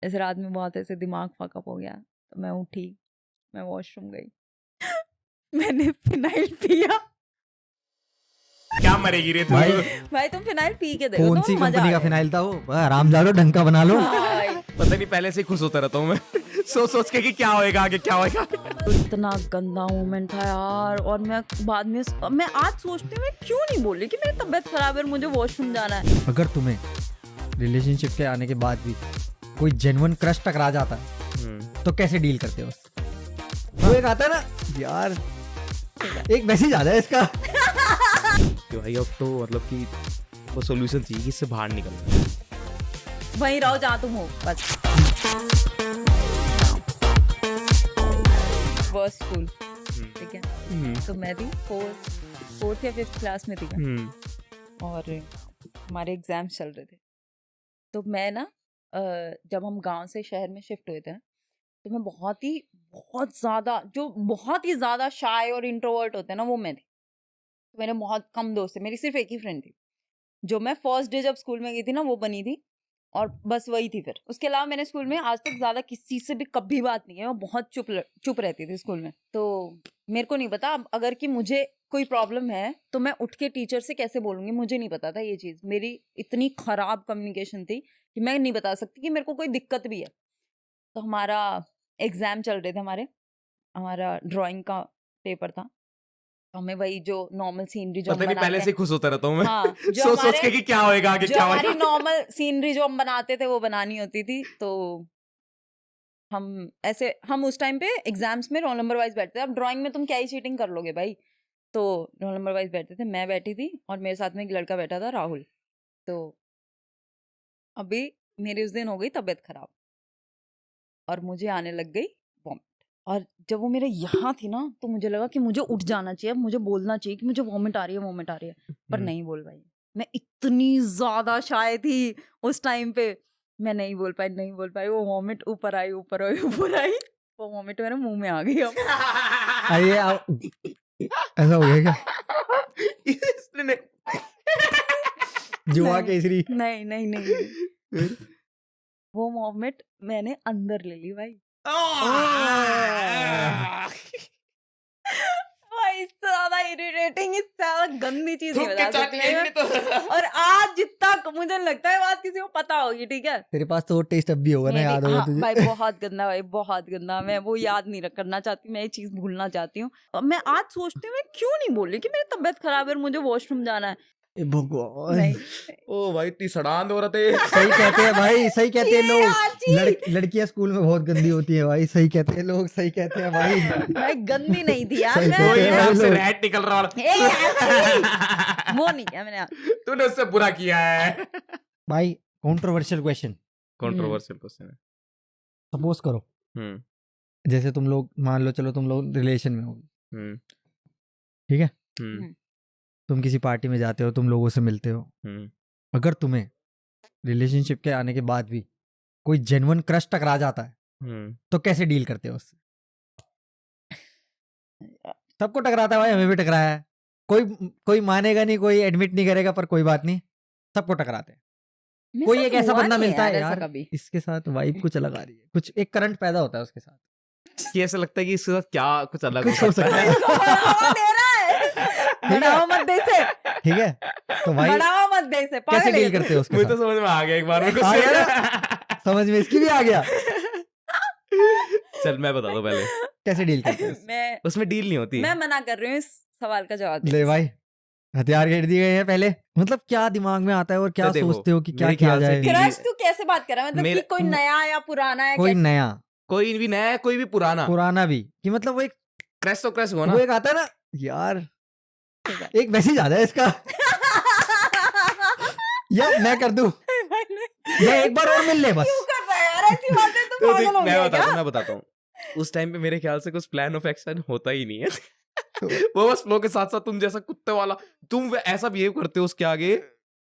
ऐसे रात में बहुत ऐसे दिमाग फकअप हो गया, तो मैं उठी, मैं वॉशरूम गई, मैंने फिनाइल पिया। क्या मरेगी रे तू? भाई तुम फिनाइल पी के देखो, कौन तो सी मजा कंपनी आ का जाएगा। फिनाइल था वो? आरामदारो ढंग का बना लो। हाँ भाई। पता नहीं पहले से ही खुश होता रहता हूँ मैं सोच सोच के कि क्या होएगा आगे, क्या होएगा। तो इतना गंदा मोमेंट था यार। और मैं बाद में मैं आज सोचती हूँ मैं क्यों नहीं बोली कि मेरी तबीयत खराब है और मुझे वॉशरूम जाना है। अगर तुम्हें रिलेशनशिप के आने के बाद भी कोई जेन्युइन क्रश टकरा जाता है तो कैसे डील करते हो? वो एक आता है ना यार, एक मैसेज आता है इसका। कि भाई अब तो मतलब कि वो सॉल्यूशन चाहिए कि इससे बाहर निकलना। वहीं रहो जहाँ तुम हो बस। फर्स्ट स्कूल, ठीक है, तो मैं थी फोर्थ या फिफ्थ क्लास में थी मैं, और हमारे एग्जाम्स चल रहे थे। तो मैं ना जब हम गांव से शहर में शिफ्ट हुए थे ना, तो मैं बहुत ज़्यादा शाय और इंट्रोवर्ट होते हैं ना, वो मैं थी। तो मेरे बहुत कम दोस्त थे, मेरी सिर्फ एक ही फ्रेंड थी जो मैं फर्स्ट डे जब स्कूल में गई थी ना वो बनी थी, और बस वही थी। फिर उसके अलावा मैंने स्कूल में आज तक ज़्यादा किसी से भी कभी बात नहीं है, मैं बहुत चुप रहती थी स्कूल में। तो मेरे को नहीं पता अब अगर कि मुझे कोई प्रॉब्लम है तो मैं उठ के टीचर से कैसे बोलूँगी, मुझे नहीं पता था ये चीज़। मेरी इतनी ख़राब कम्युनिकेशन थी कि मैं नहीं बता सकती कि मेरे को कोई दिक्कत भी है। तो हमारा एग्ज़ाम चल रहे थे, हमारा ड्राइंग का पेपर था। हमें वही जो नॉर्मल सीनरी जो पता नहीं पहले से ही खुश होता रहता हूँ मैं हाँ, जो सोच सोच के कि क्या होएगा आगे, जो क्या हमारी होएगा। नॉर्मल सीनरी जो हम बनाते थे वो बनानी होती थी। तो हम उस टाइम पे एग्जाम्स में रोल नंबर वाइज बैठते थे। अब ड्राइंग में तुम क्या ही चीटिंग कर लोगे भाई। तो रोल नंबर वाइज बैठते थे, मैं बैठी थी और मेरे साथ में एक लड़का बैठा था, राहुल। तो अभी मेरी उस दिन हो गई तबीयत खराब और मुझे आने लग गई वॉमिट। और जब वो मेरे यहाँ थी ना तो मुझे लगा कि मुझे उठ जाना चाहिए, मुझे बोलना चाहिए कि मुझे वॉमिट आ रही है, पर नहीं बोल पाई। मैं इतनी ज्यादा शाय थी उस टाइम पे, मैं नहीं बोल पाई। वो वॉमिट ऊपर आई, वो वॉमिट मेरे मुंह में आ गई। अब आइए ऐसा हो गया क्या? इसने जुआ नहीं, केसरी। नहीं। वो वॉमिट मैंने अंदर ले ली भाई। इससे ज्यादा इरिटेटिंग, इससे ज्यादा गंदी चीज नहीं बता सकती मैं। और आज जितना मुझे लगता है बात किसी को पता होगी, ठीक है। तेरे पास तो टेस्ट अब भी होगा ना, याद होगा तुझे? भाई बहुत गंदा, भाई बहुत गंदा। मैं वो याद नहीं करना चाहती, मैं ये चीज भूलना चाहती हूँ। मैं आज सोचती हूँ मैं क्यों नहीं बोली कि मेरी तबीयत खराब है और मुझे वॉशरूम जाना है। भगवान, नहीं, ओ भाई इतनी सड़ांद हो रहे थे। सही कहते हैं भाई, सही कहते हैं छी, लोग। लड़कियां स्कूल में बहुत गंदी होती है भाई, सही कहते हैं लोग, सही कहते हैं भाई। भाई गंदी नहीं थी यार सही मैं। कहते कोई हैं नाम से लोग। रैट निकल रहा वो नहीं किया मैंने। तूने उससे बुरा किया है। भाई कंट्रोवर्शियल क्वेश्चन, कंट्रोवर्शियल क्वेश्चन है। सपोज करो जैसे तुम लोग, मान लो चलो तुम लोग रिलेशन में हो, ठीक है, तुम किसी पार्टी में जाते हो, तुम लोगों से मिलते हो। अगर तुम्हें रिलेशनशिप के आने के बाद भी कोई जेन्युइन क्रश टकरा जाता है तो कैसे डील करते हो उससे? सबको टकराता है भाई, हमें भी टकराया है। कोई मानेगा नहीं, कोई एडमिट नहीं करेगा, पर कोई बात नहीं, सबको टकराते हैं। कोई एक ऐसा बंदा मिलता है यार, इसके साथ वाइब कुछ अलग आ रही है, कुछ एक करंट पैदा होता है उसके साथ। कि ऐसा लगता है कि इसके साथ क्या कुछ अलग कुछ हो सकता है। बढ़ावा मत दे इसे, ठीक है, तो भाई बढ़ावा मत दे इसे। कैसे डील करते हो उसके मुझे तो साथ? समझ में आ गया एक बार में आ गया कुछ। ना? समझ में इसकी भी आ गया। चल मैं बता दो पहले, कैसे डील करते हो? मैं उसमें डील नहीं होती। मैं मना कर रही हूँ इस सवाल का जवाब देने ले से। भाई, हथियार घेर दिए गए हैं पहले। मतलब क्या दिमाग में आता है और क्या तो देखो, सोचते हो कि क्या मेरे किया ख्याल से जाए? डील- क्रश तू कैसे बात कर रहा है? मतलब कि कोई नया या पुराना है? कोई कैसे? नया, कोई भी नया है, कोई भी पुराना, पुराना भी, कि मतलब वो एक क्रैश तो क्रैश हुआ ना। वो एक आता है ना यार, एक मैसेज आता है इसका। या मैं कर दूं, या एक बार और मिल ले बस। क्यों कर रहा है यार ऐसी बातें? तू तो पागल हो गया क्या? मैं बताता हूँ। उस टाइम पे मेरे ख्याल से कुछ प्लान ऑफ एक्शन होता ही नहीं है। वो बस फ्लो के साथ साथ तुम जैसा कुत्ते वाला तुम ऐसा बिहेव करते हो उसके आगे,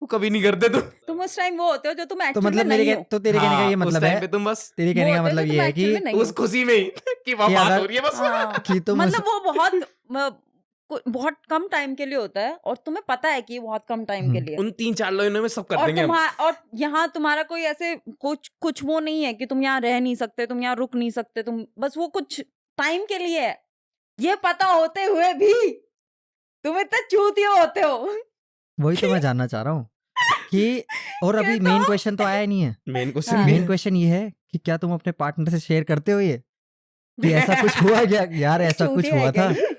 वो कभी नहीं करते तुम उस टाइम वो होते हो जो तुम तो एक्चुअल में मतलब नहीं हो। तो तेरे कहने का ये उस मतलब टाइम है, पे तुम बस तेरे कहने का वो होते मतलब हो जो ये तुम है actual में कि नहीं उस हो। खुशी में ही कि वह कि बात अगर- हो रही है बस। हाँ, कि तुम मतलब वो बहुत बहुत कम टाइम के लिए होता है और तुम्हें पता है कि ये बहुत कम टाइम के लिए है। उन 3-4 लाइनों में सब कर और देंगे हम। और यहाँ तुम्हारा कोई ऐसे कुछ वो नहीं है कि तुम यहाँ रह नहीं सकते, तुम यहाँ रुक नहीं सकते, तुम बस वो कुछ टाइम के लिए है। ये पता होते हुए भी तुम इतने चूतिया होते हो। वही तो मैं जानना चाह रहा हूँ कि और अभी मेन क्वेश्चन तो आया ही नहीं है। मेन क्वेश्चन हाँ। मेन क्वेश्चन ये है कि क्या तुम अपने पार्टनर से शेयर करते हो ये कि ऐसा कुछ हुआ क्या? यार ऐसा कुछ चूतिया है हुआ क्या था, ये?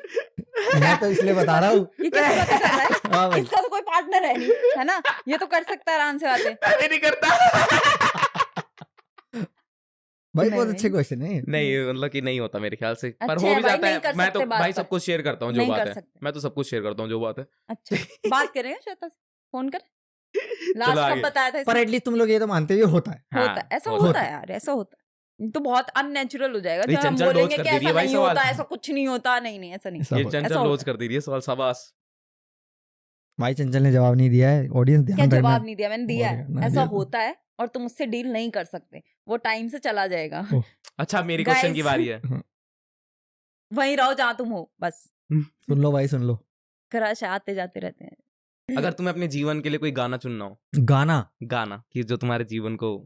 मैं तो इसलिए बता रहा हूँ। ये कैसे पता चल रहा है? हाँ भाई। इसका तो कोई पार्टनर है नहीं, है ना? ये तो कर सकता है आराम से बातें। मैं नहीं करता। भाई नहीं बहुत अच्छे भाई। क्वेश्चन है। नहीं मतलब कि नहीं होता मेरे ख्याल से, पर अच्छा हो है भी भाई, जाता नहीं कर है। मैं तो सकते बात भाई पर। सब कुछ शेयर करता हूँ जो नहीं बात कर है। सकते। मैं तो सब कुछ शेयर करता हूँ जो बात है। अच्छा बात करेंगे श्वेता से, फोन कर। चलो लास्ट आगे। कब बताया था पर इसने? एटलीस्ट तुम लोग ये तो मानते ही होता है। हाँ, होता है, ऐसा होता होता है। है यार, ऐसा होता है। तो बहुत अननेचुरल हो जाएगा ये जब हम चंचल डोज बोलेंगे कर कि दे रही ऐसा है भाई नहीं सवाल। होता, ऐसा कुछ नहीं होता। नहीं नहीं, ऐसा नहीं। ऐसा ये होता है। चंचल ऐसा रोज होता कर दे रही है सवाल, शाबाश। भाई चंचल ने जवाब नहीं दिया है, ऑडियंस क्या ध्यान रखना। जवाब नहीं दिया? मैंने दिया और है। ना ऐसा दिया तो। होता है और तुम उससे डील नहीं कर सकते, वो टाइम से चला जाएगा। ओह। अच्छा मेरी क्वेश्चन की Guys। बारी है। वहीं रहो जहाँ तुम हो, बस। सुन लो भाई, सुन लो। क्रश आते जाते रहते हैं। अगर तुम्हें अपने जीवन के लिए कोई गाना चुनना हो, गाना कि जो तुम्हारे जीवन को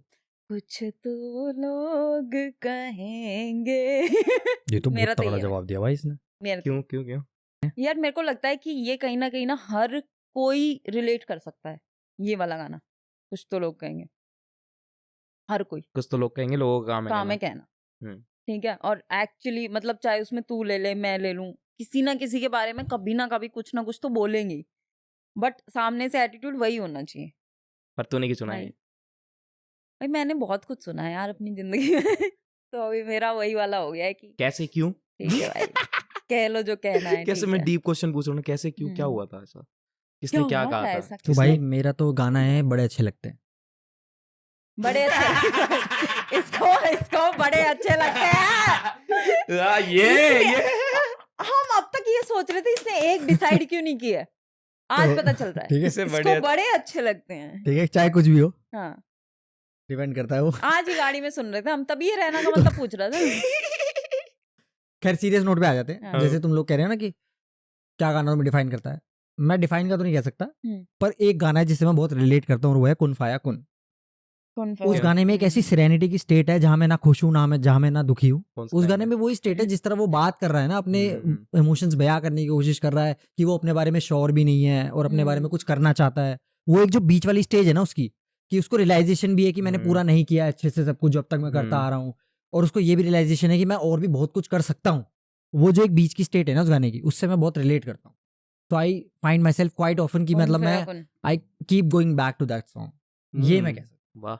कुछ तो लोग कहेंगे। ये तो मेरा बहुत तो तगड़ा ये है। जवाब दिया भाई इसने। मेरा क्यों क्यों क्यों? यार मेरे को लगता है कि ये कहीं ना हर कोई रिलेट कर सकता है, ये वाला गाना। कुछ तो लोग कहेंगे, हर कोई कुछ तो लोग कहेंगे, लोगों का काम है कहना। कहना। हम्म। ठीक है, और एक्चुअली मतलब चाहे उसमें तू ले ले, मैं ले लूं, किसी ना किसी के बारे में कभी ना कभी कुछ ना कुछ तो बोलेंगे ही। बट सामने से एटीट्यूड वही होना चाहिए। पर तूने की सुना भाई है? भाई मैंने बहुत कुछ सुना है यार अपनी जिंदगी में। तो अभी मेरा वही वाला हो गया है कि कैसे क्यों? ठीक है भाई, कह लो जो कहना है। कैसे ठीक मैं है। डीप क्वेश्चन पूछ रहा हूँ, कैसे क्यों, क्या हम्म। हुआ था ऐसा? किसने क्या हुआ कहा था था? ऐसा? तो भाई मेरा तो गाना है, बड़े अच्छे लगते हैं। बड़े अच्छे इसको बड़े अच्छे लगते हैं। ये हम अब तक ये सोच रहे थे इसने एक डिसाइड क्यों नहीं किया, आज तो पता चल रहा है। ठीक है, इसे इसको बड़े अच्छे लगते हैं। ठीक है, चाहे कुछ भी हो, हाँ, डिपेंड करता है वो। आज ही गाड़ी में सुन रहे थे हम, तभी ये रहना का मतलब पूछ रहा था। खैर सीरियस नोट पे आ जाते हैं। हाँ। जैसे तुम लोग कह रहे हो ना कि क्या गाना तुम्हें डिफाइन करता है, मैं डिफाइन का तो नहीं कह सकता, हम्म। पर एक गाना है जिससे मैं बहुत रिलेट करता हूँ और वो है कुन फाया कुन। उस गाने में एक ऐसी सेरेनिटी की स्टेट है जहां मैं ना खुश हूँ, जहां मैं ना दुखी हूँ। उस गाने में वही स्टेट है जिस तरह वो बात कर रहा है ना, अपने इमोशंस बयां करने की कोशिश कर रहा है कि वो अपने बारे में श्योर भी नहीं है और अपने बारे में कुछ करना चाहता है। वो एक जो बीच वाली स्टेज है ना उसकी, कि उसको रियलाइजेशन भी है कि मैंने पूरा नहीं किया अच्छे से सब कुछ जो अब तक मैं करता आ रहा हूँ, और उसको ये भी रियलाइजेशन है कि मैं और भी बहुत कुछ कर सकता हूँ। वो जो एक बीच की स्टेट है ना उस गाने की, उससे मैं बहुत रिलेट करता हूँ। तो I find myself quite often कि मतलब मैं I keep going back to that song. ये मैं कह सकता हूँ। वाह।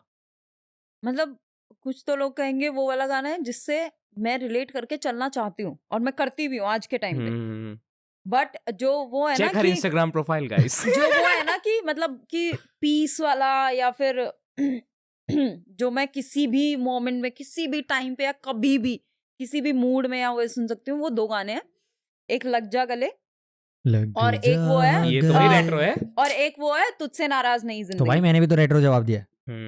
मतलब कुछ तो लोग कहेंगे वो वाला गाना है जिससे मैं रिलेट करके चलना चाहती हूँ और मैं करती भी हूँ आज के टाइम पे। बट जो वो है ना चेक हर कि इंस्टाग्राम प्रोफाइल गाइस। जो वो है ना कि मतलब कि पीस वाला, या फिर जो मैं किसी भी मोमेंट में, किसी भी टाइम पे, या कभी भी किसी भी मूड में या वो सुन सकती हूँ, वो दो गाने हैं। एक लग जा गले और एक वो है, ये तो भाई रेट्रो है। और एक वो है तुझसे नाराज नहीं जिंदगी। तो भाई मैंने भी तो रेट्रो जवाब दिया।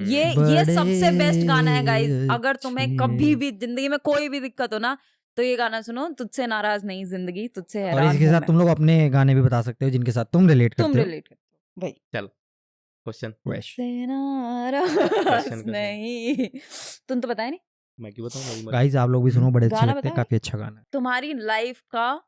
ये सबसे बेस्ट गाना है गाइस। अगर तुम्हें कभी भी जिंदगी में कोई भी दिक्कत हो ना, तो ये गाना सुनो, तुझसे नाराज नहीं जिंदगी, तुझसे हैरान और इसके हूं साथ मैं। तुम लोग अपने गाने भी बता सकते हो जिनके साथ तुम रिलेट करते हो। तुम रिलेट करते हो भाई। चल क्वेश्चन तुझसे नाराज Question. नहीं, तुम तो बताए नहीं। मैं क्यों बताऊं? गाइस आप लोग भी सुनो, बड़े अच्छे गाना लगते हैं, बताओ। काफी अच्छा गाना है। तुम्हारी लाइफ का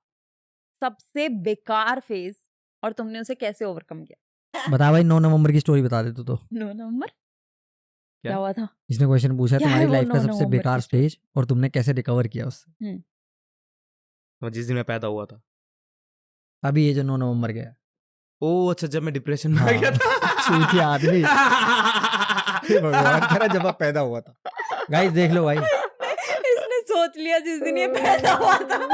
सबसे बेकार फेज और तुमने उसे कैसे ओवरकम किया। बता भाई, 9 नवंबर की स्टोरी बता दे तू तो। 9 नवंबर क्या? क्या हुआ था? इसने क्वेश्चन पूछा क्या है तुम्हारी वो लाइफ का 9 सबसे नवंबर बेकार की story? स्टेज और तुमने कैसे रिकवर किया उससे। तो जिस दिन मैं पैदा हुआ था। अभी ये जो 9 नवंबर गया, ओ अच्छा, जब मैं डिप्रेशन में आ हाँ, गया था। चूतिया आदमी। हे भगवान, तेरा जब आप पैदा हुआ था। गाइस देख लो भाई, इसने सोच लिया जिस दिन ये पैदा हुआ था।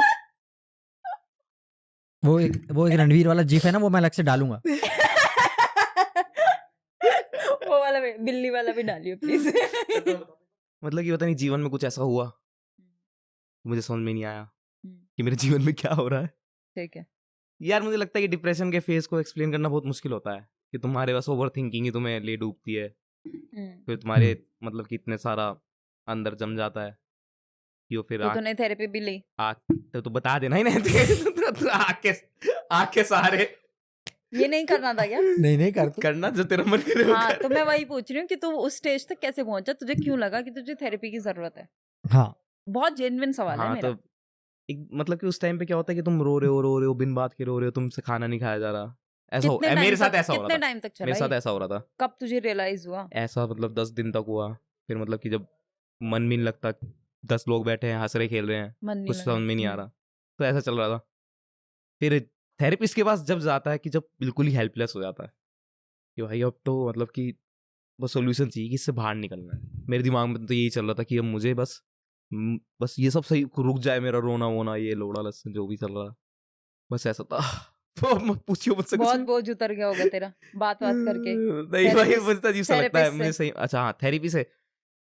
वो एक रणवीर वाला जिफ है ना, वो मैं अलग से डालूंगा। वो वाला भी, बिल्ली वाला भी डालियो प्लीज। मतलब कि पता नहीं जीवन में कुछ ऐसा हुआ मुझे समझ में नहीं आया कि मेरे जीवन में क्या हो रहा है। ठीक है यार मुझे लगता है कि डिप्रेशन के फेज को एक्सप्लेन करना बहुत मुश्किल होता है, कि तुम्हारे बस ओवर थिंकिंग ही तुम्हें ले डूबती है, फिर तुम्हारे मतलब कि इतने सारा अंदर जम जाता है कि वो फिर तो तूने थेरेपी भी ली? तो बता देना ही नहीं। तो आके सारे ये नहीं करना था क्या? नहीं करना जो तेरा मन करे वो हाँ, कर। तो मैं वही पूछ रही हूँ कि तू उस स्टेज तक कैसे पहुंचा, तुझे क्यों लगा कि तुझे थेरेपी की जरूरत है? हाँ बहुत जेन्युइन सवाल है हाँ मेरा। तो मतलब कि उस टाइम पे क्या होता है कि तुम रो रहे हो बिन बात के रो रहे हो, तुमसे खाना नहीं खाया जा रहा, ऐसा हो कितने मेरे टाइम साथ तक, ऐसा हो रहा कितने था, टाइम तक चला मेरे साथ ये? ऐसा हो रहा था, कब तुझे रियलाइज हुआ? ऐसा मतलब 10 दिन तक हुआ। फिर मतलब कि जब मन भी नहीं लगता, 10 लोग बैठे हैं हंस रहे खेल रहे हैं, मन नहीं कुछ लगा। समझ में नहीं आ रहा, तो ऐसा चल रहा था। फिर थेरेपिस्ट के पास जब जाता है कि जब बिल्कुल ही हेल्पलेस हो जाता है कि भाई अब तो मतलब कि बस सोल्यूशन चाहिए कि इससे बाहर निकलना है। मेरे दिमाग में तो यही चल रहा था कि अब मुझे बस ये सब सही रुक जाए, मेरा रोना वोना ये लोड़ा लस्सन जो भी चल रहा, बस ऐसा था। तो मत पूछियो मुझसे कुछ। बहुत बोझ उतर गया होगा तेरा बात करके। नहीं भाई Therapist- मुझे तो अजीब सा लगता है, therapist मुझे से। सही। अच्छा हाँ, थेरेपी से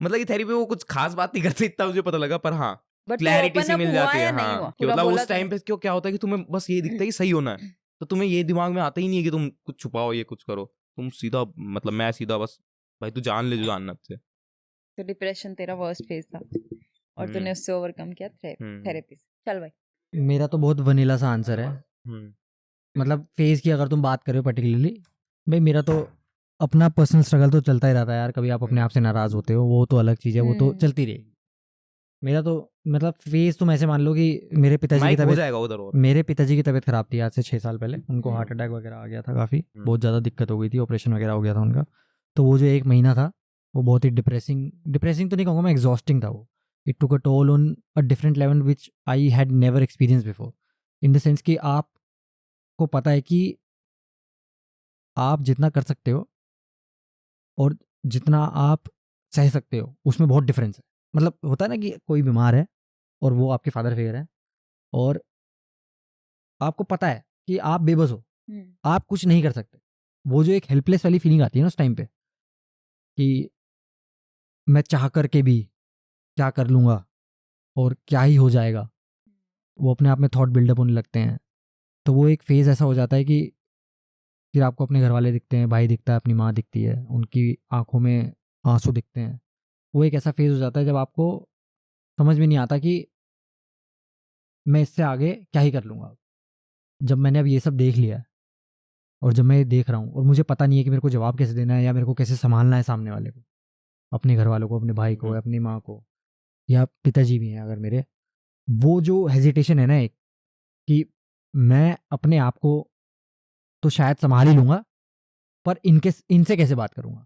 मतलब कि थेरेपी वो कुछ खास बात नहीं करते, इतना मुझे पता लगा, पर हाँ But तू क्लैरिटी open सी up मिल हुआ जाती है। या नहीं हाँ हुआ? कि पूरा मतलब बोला उस टाइम पे क्यों क्या होता है कि तुम्हें बस ये दिखता है कि सही होना है, तो तुम्हें ये दिमाग में आता ही नहीं है कि तुम कुछ छुपाओ ये कुछ करो, तुम सीधा मतलब मैं सीधा बस भाई तू जान ले जो जानना तुझे। तो डिप्रेशन तेरा वर्स्ट फेज था और तूने उससे ओवरकम किया थेरेपी से। चल भाई। मेरा तो बहुत वनीला सा आंसर है। मतलब फेज की अगर तुम बात करो पर्टिकुलरली, भाई मेरा तो अपना पर्सनल स्ट्रगल तो चलता ही रहता है यार। कभी आप अपने आप से नाराज होते हो, वो तो अलग चीज़ है, वो तो चलती रहेगी। मेरा तो मतलब फेज तुम ऐसे मान लो कि मेरे पिताजी की माइक हो तबीयत जाएगा उधर और मेरे पिताजी की तबीयत खराब थी आज से 6 साल पहले। उनको हार्ट अटैक वगैरह आ गया था, काफ़ी बहुत ज़्यादा दिक्कत हो गई थी, ऑपरेशन वगैरह हो गया था उनका। तो वो जो 1 महीना था वो बहुत ही डिप्रेसिंग तो नहीं कहूँगा मैं, एग्जॉस्टिंग था वो। It took a toll on a different level which I had never experience before, in the sense कि आपको पता है कि आप जितना कर सकते हो और जितना आप सह सकते हो उसमें बहुत डिफरेंस है। मतलब होता है ना कि कोई बीमार है और वो आपके फादर फिगर है और आपको पता है कि आप बेबस हो, आप कुछ नहीं कर सकते। वो जो एक हेल्पलेस वाली फीलिंग आती है ना उस टाइम पे कि मैं चाह करके भी क्या कर लूँगा और क्या ही हो जाएगा, वो अपने आप में थॉट बिल्डअप होने लगते हैं। तो वो एक फेज़ ऐसा हो जाता है कि फिर आपको अपने घर वाले दिखते हैं, भाई दिखता है, अपनी माँ दिखती है, उनकी आंखों में आंसू दिखते हैं। वो एक ऐसा फेज़ हो जाता है जब आपको समझ में नहीं आता कि मैं इससे आगे क्या ही कर लूँगा। जब मैंने अब ये सब देख लिया है और जब मैं ये देख रहा हूँ और मुझे पता नहीं है कि मेरे को जवाब कैसे देना है या मेरे को कैसे संभालना है सामने वाले को, अपने घर वालों को, अपने भाई को, अपनी माँ को, या पिताजी भी हैं अगर मेरे, वो जो हेजिटेशन है ना एक कि मैं अपने आप को तो शायद संभाल ही लूँगा पर इनसे कैसे बात करूँगा,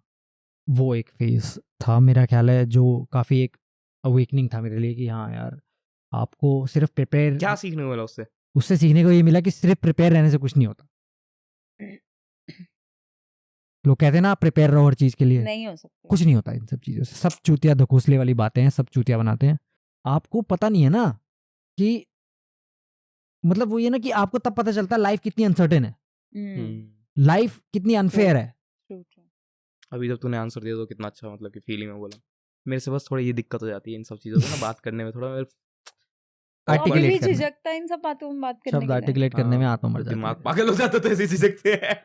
वो एक फेज़ था मेरा ख्याल है जो काफ़ी एक अवेकनिंग था मेरे लिए कि हाँ यार, आपको सिर्फ प्रिपेयर, क्या सीखने को मिला उससे? उससे सीखने को ये मिला कि सिर्फ प्रिपेयर रहने से कुछ नहीं होता। लोग कहते हैं ना आप प्रिपेयर रहो हर चीज़ के लिए, नहीं हो सकता, कुछ नहीं होता इन सब चीज़ों से। सब चूतिया धकोसले वाली बातें हैं, सब चूतिया बनाते हैं। आपको पता नहीं है ना कि मतलब वो ये ना कि आपको तब पता चलता है लाइफ कितनी अनसर्टेन है, लाइफ कितनी अनफेयर है। अभी जब तूने आंसर दिया तो कितना अच्छा मतलब कि फीलिंग में बोला। मेरे से बस थोड़ी ये दिक्कत हो जाती है इन सब चीज़ों से ना बात करने में, थोड़ा मेरे आर्टिकुलेट करने, झिझकता है इन सब बातों में बात करने शब्द के लिए। आर्टिकुलेट करने में आत्मा मर जाती दिमाग है। पागल हो जाता तो ऐसी झिझकते हैं।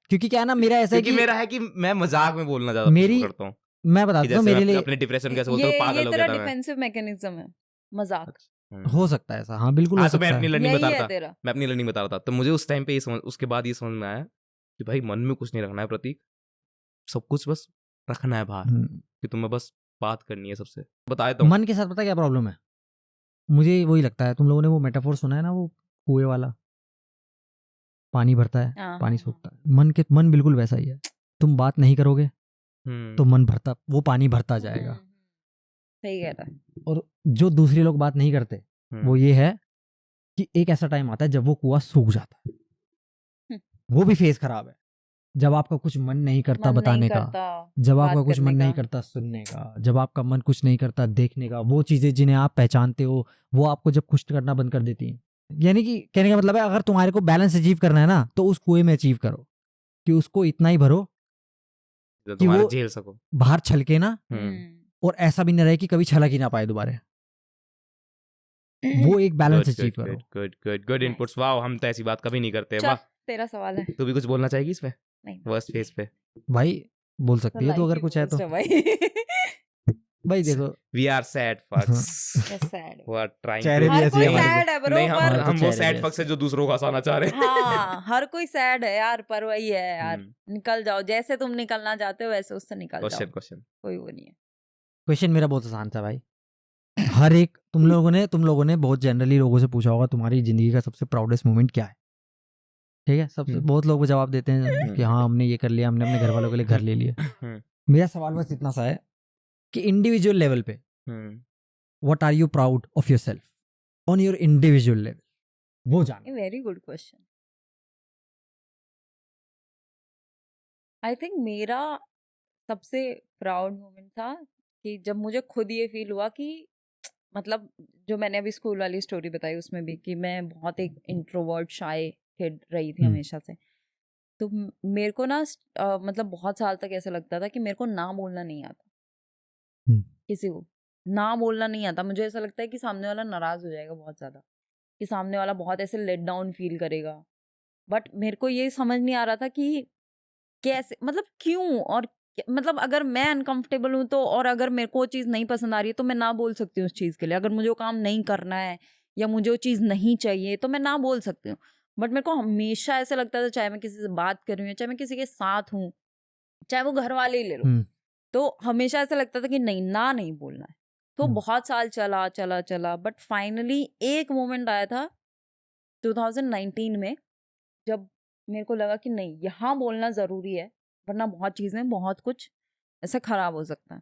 क्योंकि क्या है ना, मेरा ऐसा है क्योंकि कि मेरा है कि मैं मजाक में बोलना ज्यादा मेरी पसंद करता हूँ। मैं बताता हूँ जैसे मेरे मैं लिए अपने डिप्रेशन कैसे बोलता हूँ, पागल ये हो तेरा गया था मैं। डिफेंसिव मैकेनिज्म है, मजाक। हो सकता है ऐसा, हाँ बिल्कुल हो हाँ तो मैं सकता अपनी है। लर्निंग यही बता है रहा था, तेरा। मैं अपनी लर्निंग बता रहा था। तो मुझे उस टाइम पे ये समझ, उसके बाद ये समझ में आया कि भाई मन में कुछ नहीं रखना है प्रतीक, सब कुछ बस रखना है बाहर, कि तुम्हें बस बात करनी है सबसे। बताया तो मन के साथ पता क्या प्रॉब्लम है, मुझे वही लगता है। तुम लोगों ने वो मेटाफोर सुना है ना, वो कुएं वाला, पानी भरता है पानी सूखता है। मन बिल्कुल वैसा ही है। तुम बात नहीं करोगे तो मन भरता, वो पानी भरता जाएगा। सही कह रहा है। और जो दूसरे लोग बात नहीं करते वो ये है कि एक ऐसा टाइम आता है जब वो कुआं सूख जाता है। वो भी फेज खराब है, जब आपका कुछ मन नहीं करता बताने का, जब आपका कुछ मन नहीं करता सुनने का, जब आपका मन कुछ नहीं करता देखने का। वो चीजें जिन्हें आप पहचानते हो वो आपको जब खुश करना बंद कर देती हैं। यानी कि कहने का मतलब है, अगर तुम्हारे को बैलेंस अचीव करना है ना तो उस कुएं में अचीव करो कि उसको इतना ही भरो कि वो झेल सको, बाहर छलके ना, और ऐसा भी न रहे कि कभी छलक ही ना पाए दोबारा। वो एक बैलेंस अचीव करो। Good inputs. वाओ, हम तो ऐसी बात कभी नहीं करते। वाह, तेरा सवाल है। तू भी कुछ बोलना चाहेगी इसमें? नहीं, वर्स्ट फेज पे भाई बोल सकती है तो, अगर कुछ है तो। भाई देखो वी आर सैड फक्स सैड who are trying चेहरे to भी हर ऐसे कोई हमारे को। सैड है ब्रो नहीं पर तो हम वो चेहरे सैड भी फक्स है ऐसे। जो दूसरों को हंसाना चाह रहे हैं। हाँ हर कोई सैड है यार, पर वही है यार, निकल जाओ जैसे तुम निकलना चाहते हो वैसे उससे निकल जाओ, क्वेश्चन कोई वो नहीं है। क्वेश्चन मेरा बहुत आसान था भाई। हर एक तुम लोगों ने बहुत जनरली लोगों से पूछा होगा तुम्हारी जिंदगी का सबसे प्राउडेस्ट मोमेंट क्या है, ठीक है? सबसे बहुत लोग जवाब देते हैं कि हाँ हमने ये कर लिया, हमने अपने घर वालों के लिए घर ले लिया। मेरा सवाल बस इतना सा है कि इंडिविजुअल लेवल पे what are you proud of yourself on your individual level, वो जानो। Very good question. I think मेरा सबसे प्राउड मोमेंट था कि जब मुझे खुद ये फील हुआ कि मतलब जो मैंने अभी स्कूल वाली स्टोरी बताई उसमें भी कि मैं बहुत एक इंट्रोवर्ट शाय किड रही थी हमेशा से। तो मेरे को ना मतलब बहुत साल तक ऐसा लगता था कि मेरे को ना बोलना नहीं आता, किसी को ना बोलना नहीं आता। मुझे ऐसा लगता है कि सामने वाला नाराज हो जाएगा बहुत ज़्यादा, कि सामने वाला बहुत ऐसे लेट डाउन फील करेगा। बट मेरे को ये समझ नहीं आ रहा था कि कैसे, मतलब क्यों, और मतलब अगर मैं अनकंफर्टेबल हूँ तो, और अगर मेरे को वो चीज़ नहीं पसंद आ रही है तो मैं ना बोल सकती हूँ उस चीज़ के लिए। अगर मुझे वो काम नहीं करना है या मुझे वो चीज़ नहीं चाहिए तो मैं ना बोल सकती हूँ। बट मेरे को हमेशा ऐसा लगता था, चाहे मैं किसी से बात कर रही हूँ, चाहे मैं किसी के साथ हूँ, चाहे वो घर वाले ही ले लो, तो हमेशा ऐसा लगता था कि नहीं बोलना है। तो बहुत साल चला चला चला, बट फाइनली एक मोमेंट आया था 2019 में, जब मेरे को लगा कि नहीं, यहाँ बोलना ज़रूरी है, वरना बहुत चीज़ें, बहुत कुछ ऐसा खराब हो सकता है।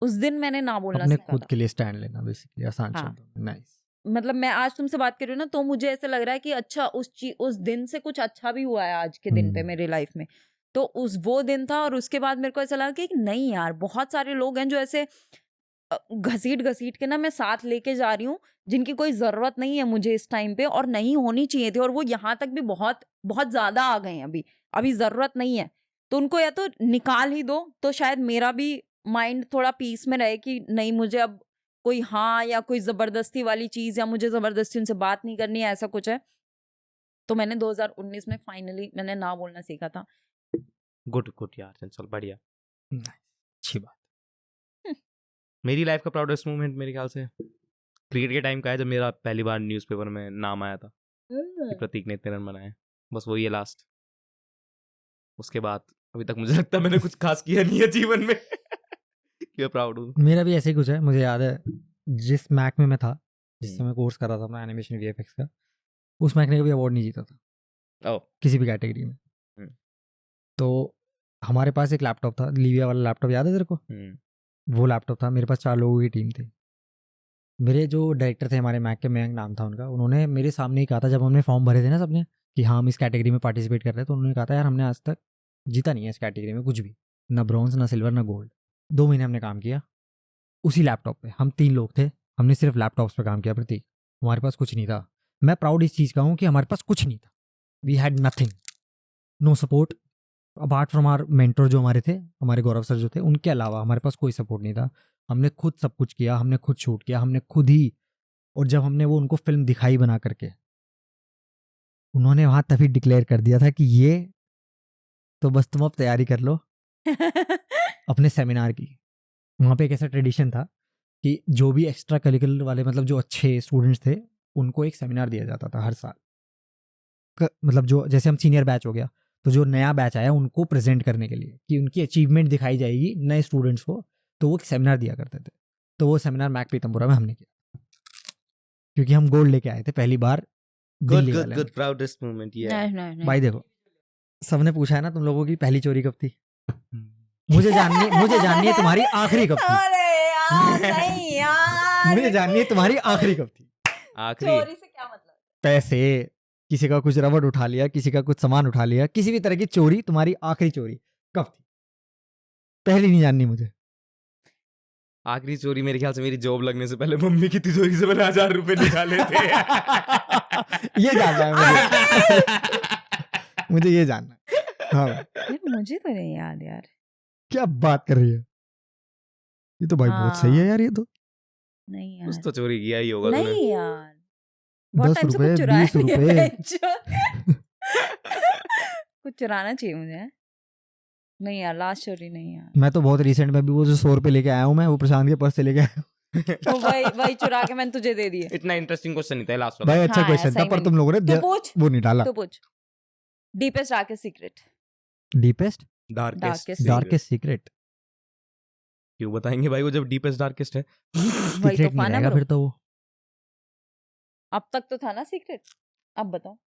उस दिन मैंने ना बोलना अपने सीखा खुद था। के लिए स्टैंड लेना, बेसिकली आसान हाँ। शब्दों में। नाइस। मतलब मैं आज तुमसे बात कर रही हूँ ना, तो मुझे ऐसा लग रहा है कि अच्छा उस दिन से कुछ अच्छा भी हुआ है आज के दिन पे मेरी लाइफ में। तो वो दिन था, और उसके बाद मेरे को ऐसा लगा कि नहीं यार, बहुत सारे लोग हैं जो ऐसे घसीट के ना मैं साथ लेके जा रही हूँ, जिनकी कोई ज़रूरत नहीं है मुझे इस टाइम पे, और नहीं होनी चाहिए थी, और वो यहाँ तक भी बहुत बहुत ज़्यादा आ गए हैं अभी ज़रूरत नहीं है। तो उनको या तो निकाल ही दो, तो शायद मेरा भी माइंड थोड़ा पीस में रहे कि नहीं, मुझे अब कोई हाँ या कोई ज़बरदस्ती वाली चीज़, या मुझे ज़बरदस्ती उनसे बात नहीं करनी है, ऐसा कुछ है। तो मैंने 2019 में फाइनली मैंने ना बोलना सीखा था। गुड यार, चल बढ़िया, अच्छी बात। मेरी लाइफ का प्राउडेस्ट मोमेंट मेरे ख्याल से क्रिकेट के टाइम का है, जब मेरा पहली बार न्यूज़पेपर में नाम आया था कि प्रतीक ने इतने रन बनाए। बस वही है लास्ट। उसके बाद अभी तक मुझे लगता है मैंने कुछ खास किया नहीं है जीवन में कि मैं प्राउड हूँ। मेरा भी ऐसे ही कुछ है। मुझे याद है जिस मैक में मैं था, जिससे मैं कोर्स कर रहा था अपना एनिमेशन वीएफएक्स का, उस मैक ने कभी अवार्ड नहीं जीता था किसी भी कैटेगरी में। तो हमारे पास एक लैपटॉप था, लिविया वाला लैपटॉप, याद है तेरे को? वो लैपटॉप था, मेरे पास 4 लोगों की टीम थी। मेरे जो डायरेक्टर थे हमारे मैक के, मयंक नाम था उनका, उन्होंने मेरे सामने ही कहा था, जब हमने फॉर्म भरे थे ना सबने कि हाँ हम इस कैटेगरी में पार्टिसिपेट कर रहे हैं, तो उन्होंने कहा था यार हमने आज तक जीता नहीं है इस कैटेगरी में कुछ भी, ना ब्रॉन्ज, ना सिल्वर, ना गोल्ड। 2 महीने हमने काम किया उसी लैपटॉप पे। हम 3 लोग थे, हमने सिर्फ लैपटॉप्स पे काम किया। प्रतीक, हमारे पास कुछ नहीं था। मैं प्राउड इस चीज़ का हूँ कि हमारे पास कुछ नहीं था। We had nothing, no support apart from our mentor जो हमारे थे, हमारे गौरव सर जो थे, उनके अलावा हमारे पास कोई सपोर्ट नहीं था। हमने खुद सब कुछ किया, हमने खुद शूट किया, हमने खुद ही। और जब हमने वो उनको फिल्म दिखाई बना करके, उन्होंने वहाँ तभी डिक्लेयर कर दिया था कि ये तो बस तुम अब तैयारी कर लो अपने सेमिनार की। वहाँ पे एक ऐसा ट्रेडिशन था कि जो भी एक्स्ट्रा करिकुलर वाले, मतलब जो अच्छे स्टूडेंट्स थे, उनको एक सेमिनार दिया जाता था हर साल। मतलब जो जैसे हम सीनियर बैच हो गया, तो जो नया बैच आया उनको प्रेजेंट करने के लिए कि उनकी अचीवमेंट दिखाई जाएगी नए स्टूडेंट्स को, तो वो एक सेमिनार दिया करते थे। तो वो सेमिनार मैक पीतमपुरा में हमने किया, क्योंकि हम गोल्ड लेके आए थे पहली बार दिल्ली वाले। गुड प्राउडेस्ट मोमेंट ये है। भाई देखो, सबने पूछा है ना तुम लोगों की पहली चोरी कब थी। मुझे जाननी है तुम्हारी आखिरी कब थी। अरे यार नहीं यार, मुझे जाननी है तुम्हारी आखिरी कब थी। आखिरी चोरी से क्या मतलब? पैसे, किसी का कुछ रबड़ उठा लिया, किसी का कुछ सामान उठा लिया, किसी भी तरह की चोरी, तुम्हारी आखिरी चोरी कब थी? पहली नहीं जाननी मुझे। आखिरी चोरी मेरे ख्याल से मेरी जॉब लगने से पहले मम्मी की तिजोरी से मैंने 1000 रुपए निकाले थे। ये जानना है मुझे ये जानना है। हाँ यार मुझे तो नहीं याद यार। क्या बात कर रही है, ये तो भाई बहुत सही है यार। ये तो नहीं यार, कुछ तो चोरी किया ही होगा तूने। नहीं यार, बहुत 10 टाइम से रुपए, कुछ चुराया 20 नहीं रुपए। है। कुछ चुराना चाहिए मुझे। नहीं यार, लास्ट स्टोरी नहीं यार। मैं तो बहुत रिसेंट में भी वो जो 100 रुपए लेके आया हूँ मैं, वो प्रशांत के पर्स से लेके आया हूँ। तो वही चुरा के मैंने तुझे दे दिए। इतना इंटरेस्टिंग क्वेश्चन नहीं था लास्ट वाला। भाई अच्छा हाँ, क्वेश्चन ऐसा था, ही पर मैंने- तुम लोगों ने तू पूछ, वो नहीं डाला। तू पूछ। Deepest darkest secret. Deepest Darkest darkest secret क्यों बताएंगे भाई, वो जब डीपेस्ट डार्केस्ट है। वही तो सीक्रेट नहीं फाना रहेगा ब्रो। फिर तो वो। अब तक तो था ना सीक्रेट, अब बताओ।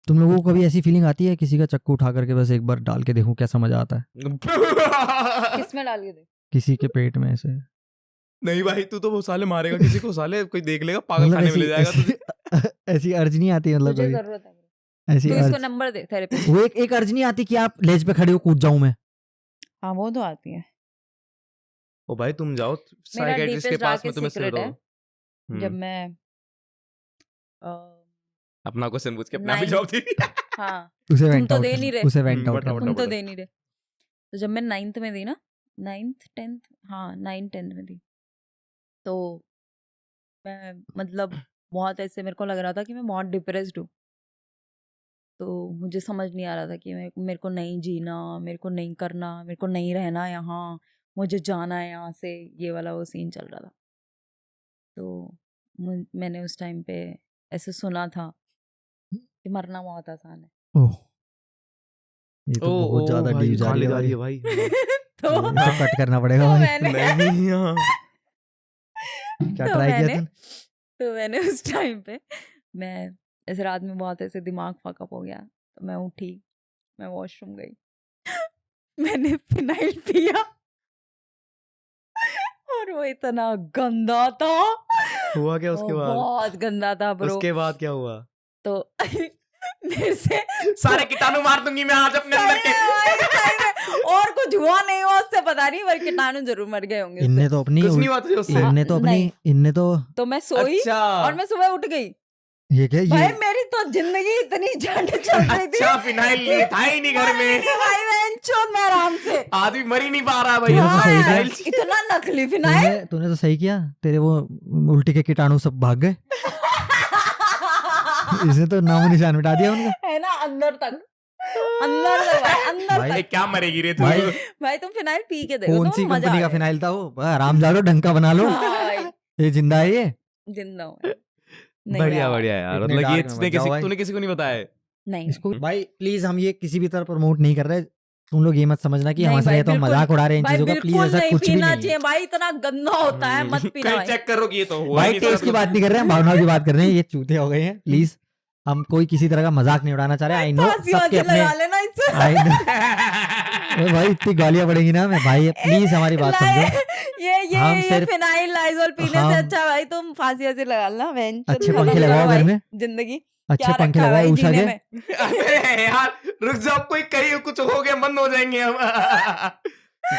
तुम लोगों को कभी ऐसी फीलिंग आती है किसी का चक्कू उठा करके बस एक बार डाल के देखूं कैसा मजा आता है? किस में डाल के दे? किसी के पेट में ऐसे। नहीं भाई, तू तो वो साले मारेगा किसी को, साले कोई देख लेगा पागल मतलब खाने में ले जाएगा तुझे। ऐसी अर्ज नहीं आती मतलब तुझे कभी? जरूरत है, ऐसी तू इसको अर्ज, नंबर दे थेरेपिस्ट। वो एक अर्ज नहीं आती कि आप लेज पे खड़े हो कूद जाऊं मैं? हाँ वो तो आती है। ओ भाई तुम जाओ मेरा साइकियाट्रिस्ट के डीपेस्ट पास में, डार्केस्ट तुम्हें सीक्रेट सही है, रहो। जब मैं अपना क्वेश्चन पूछ के अपना भी Nine- जवाब दे दिया। हाँ उसे तुम वेंट तो आउट दे नहीं रहे। उसे वेंट आउट बताओ, करना। तुम तो बताओ। दे नहीं रहे। तो जब मैं 9th में थी ना, 9th 10th, हाँ 9th 10th में थी, तो मैं मतलब बहुत ऐसे मेरे को लग रहा था कि मैं बहुत डिप्रेस्ड हूँ। तो मुझे समझ नहीं आ रहा था कि मेरे को नहीं जीना, मेरे को नहीं करना, मेरे को नहीं रहना यहाँ, मुझे जाना है यहाँ से, ये वाला वो सीन चल रहा था। तो मैंने उस टाइम पे ऐसे सुना था कि मरना बहुत आसान है। ओह, ये तो बहुत ज्यादा डीप जा रही है भाई। तो ये तो कट करना पड़ेगा तो भाई। मैंने नहीं हाँ। क्या तो ट्राई किया मैंने- तुम? तो मैंने उस टाइम पे मैं ऐसे रात में बहुत ऐसे दिमाग फकअप हो गया, तो मैं उठी, मैं वॉशरूम गई, मैंने फिनाइल पिया और वो इतना गंदा था। हुआ क्या उसके वो बाद? बहुत गंदा था ब्रो। उसके बाद क्या हुआ? तो मेरे से सारे कीटाणु मार दूंगी मैं आज अपने अंदर के। सही में, और कुछ हुआ नहीं हुआ उससे पता नहीं, पर कीटाणु जरूर मर गए होंगे उससे। इनने तो अपनी कुछ नहीं हुआ तुझे उससे? इनने तो अपनी नहीं। इनने तो तो मैं सोई अच्छा और मैं सुबह उठ गई। ये क्या भाई ये मेरी तो जिंदगी इतनी झंड चल रही थी। अच्छा फिनाइल लिए था ही नहीं घर में। भाई बहनचोद, मैं आराम से आदमी मर ही नहीं पा रहा भाई। हाँ, सही है। फिनाइल इतना नकली फिनाइल। तूने तो सही किया, तेरे वो उल्टी के कीटाणु सब भाग गए। इसने तो नामो निशान मिटा दिया उनका। है ना, अंदर तक भाई, अंदर भाई, तक। क्या मरेगी रे तू? भाई भाई तुम फिनाइल पी के देखो, कौन तो सी मजा कंपनी का आएगा। फिनाइल था वो? आराम जालो, ढंग का बना लो। हाँ भाई, ये जिंदा है ये? जिंदा हूँ मैं। नहीं बढ़िया यार, बढ़िया यार, इतने मतलब ये dark में इसने मत जाओ किसी भाई। तूने किसी को नहीं बताया? नहीं इसको भाई प्लीज, हम ये किसी भी तरह प्रमोट नहीं कर रहे। तुम लोग ये मत समझना कि नहीं हंस भाई, रहे तो हम बिल्कुल- मजाक उड़ा रहे हैं इन भाई चीजों का। प्लीज बिल्कुल ऐसा नहीं कुछ भी पीना नहीं है। चाहिए भाई, इतना गंदा होता है, मत पीना कहीं भाई। चेक करो कि ये तो हुआ भाई नहीं टेस्ट की बात नहीं कर रहे हैं, भावनाओं की बात कर रहे हैं। ये चूते हो गए हैं, प्लीज। हम कोई किसी तरह का मजाक नहीं उड़ाना चाह रहे। आई नो फांसी सबके वांसी अपने लगा लेना इससे। आई नो भाई, इतनी गालियां पड़ेगी ना मैं भाई, प्लीज हमारी बात समझो। हम ये सिर्फ- फिनाइल लाइजोल पीने से हम- अच्छा भाई तुम फांसी वांसी लगा लेना। अच्छे पंखे लगाओ घर में, जिंदगी अच्छे क्या पंखे रखा है लगाओ भाई उषा जीने के। में। अबे यार रुक जाओ, कोई कहीं कुछ हो गया बंद हो जाएंगे हम।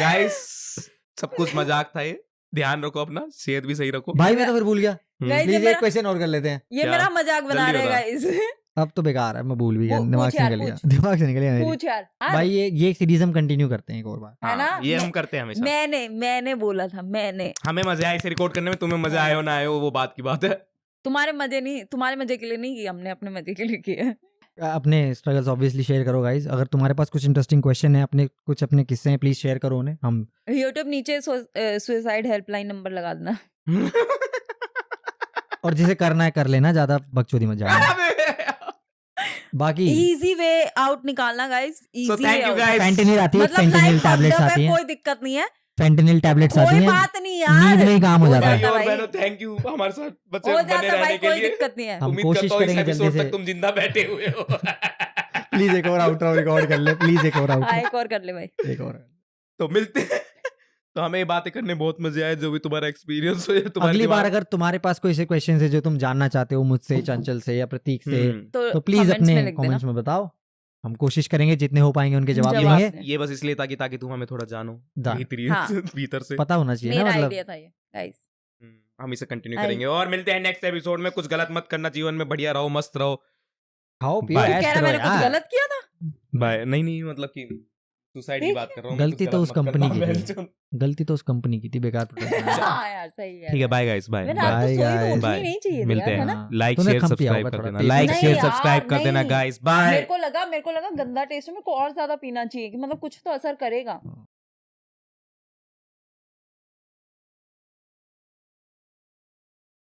गाइस सब कुछ मजाक था, ये ध्यान रखो अपना, सेहत भी सही रखो। भाई मैं तो फिर भूल गया। Guys, प्लीज एक मेरा- क्वेश्चन और कर लेते हैं। ये क्या? मेरा मजाक बना जल्दी रहेगा बता। इस। अब तो बेकार है, मैं भूल भी गया, पूछ दिमाग से यार, निकल गया, पूछ। दिमाग से निकल गया मेरे। पूछ यार। हाँ, भाई ये सीरीज हम कंटिन्यू करते हैं एक और बार। है ना? हाँ, ये हम मैं- करते हैं हमेशा। मैंने बोला था, मैंने हमें मजा आया इसे रिकॉर्ड करने में, तुम्हें मजा आया हो ना आया हो वो बात की बात है। तुम्हारे मजे के लिए नहीं किया, हमने अपने मजे के लिए किया। अपने स्ट्रगल्स ऑब्वियसली शेयर करो गाइस। अगर तुम्हारे पास कुछ इंटरेस्टिंग क्वेश्चन है, अपने किस्से हैं, प्लीज शेयर करो उन्हें। हम यूट्यूब नीचे सुसाइड हेल्पलाइन नंबर लगा देना। और जिसे करना है कर लेना, ज्यादा बकचोदी मत जाना। बाकी इजी वे आउट निकालना guys, So easy thank way you out. guys. Fentanyl आती है, मतलब फेंटेनिल लाइफ टैबलेट्स आती हैं, कोई दिक्कत नहीं है, फेंटेनिल टैबलेट्स आती कोई हैं, बात नहीं यार, नींद में ही काम हो हो जाता है। जाता और भाई। बहनों थैंक यू हमारे साथ बच्चे हो बने जाता रहने भाई, के कोई लिए। दिक्कत नहीं है। हम उम्मीद कोशिश करता हूँ इस करेंगे एपिसोड जल्दी तक से। तुम जिंदा बैठे हुए हो। प्लीज एक और आउटरो रिकॉर्ड कर ले, प्लीज एक और हाँ, आउटरो, एक और कर ले भाई। एक और। तो मिलते हैं। तो हमें ये बातें करने बहुत मजे आए, जो भी तुम्हारा एक्सपीरियंस हो, तुम्हारे अगली बार दिमाग- अगर तुम्हारे पास कोई ऐसे क्वेश्चन है जो तुम जानना चाहते हो मुझसे, चंचल से या प्रतीक से, तो प्लीज comments में अपने लिख देना। कमेंट्स में बताओ। हम कोशिश करेंगे जितने हो पाएंगे उनके जवाब जवाब देंगे। दें। ये बस इसलिए ताकि तुम हमें थोड़ा जानो जान। भीतर हाँ। भीतर से। पता होना चाहिए ना, मेरा मतलब आइडिया था ये गाइस। हम इसे कंटिन्यू आई- करेंगे और मिलते हैं नेक्स्ट एपिसोड में। कुछ गलत मत करना, जीवन में बढ़िया रहो, मस्त रहो। खाओ पियो Bye. ऐश कह रहा करो मैंने कुछ यार। गलत किया था? बाय। नहीं मतलब कि सुसाइड की बात कर रहा हूँ, गलती तो उस कंपनी की थी, थी। गलती तो उस कंपनी की थी, बेकार प्रोडक्ट हाँ यार सही है ठीक है, बाय गाइस, बाय मैं रात को Bye, सोई तो guys. उठनी Bye. नहीं चाहिए थी मिलते यार, है हैं, ना? लाइक तूने शेयर खम पिया सब्सक्राइब होगा कर थोड़ा, देना, taste लाइक नहीं शेयर यार, सब्सक्राइब कर देना नहीं। Guys, bye. मेरे को लगा गंदा टेस्ट है, मेरे को और ज्यादा पीना चाहिए कि मतलब कुछ तो असर करेगा।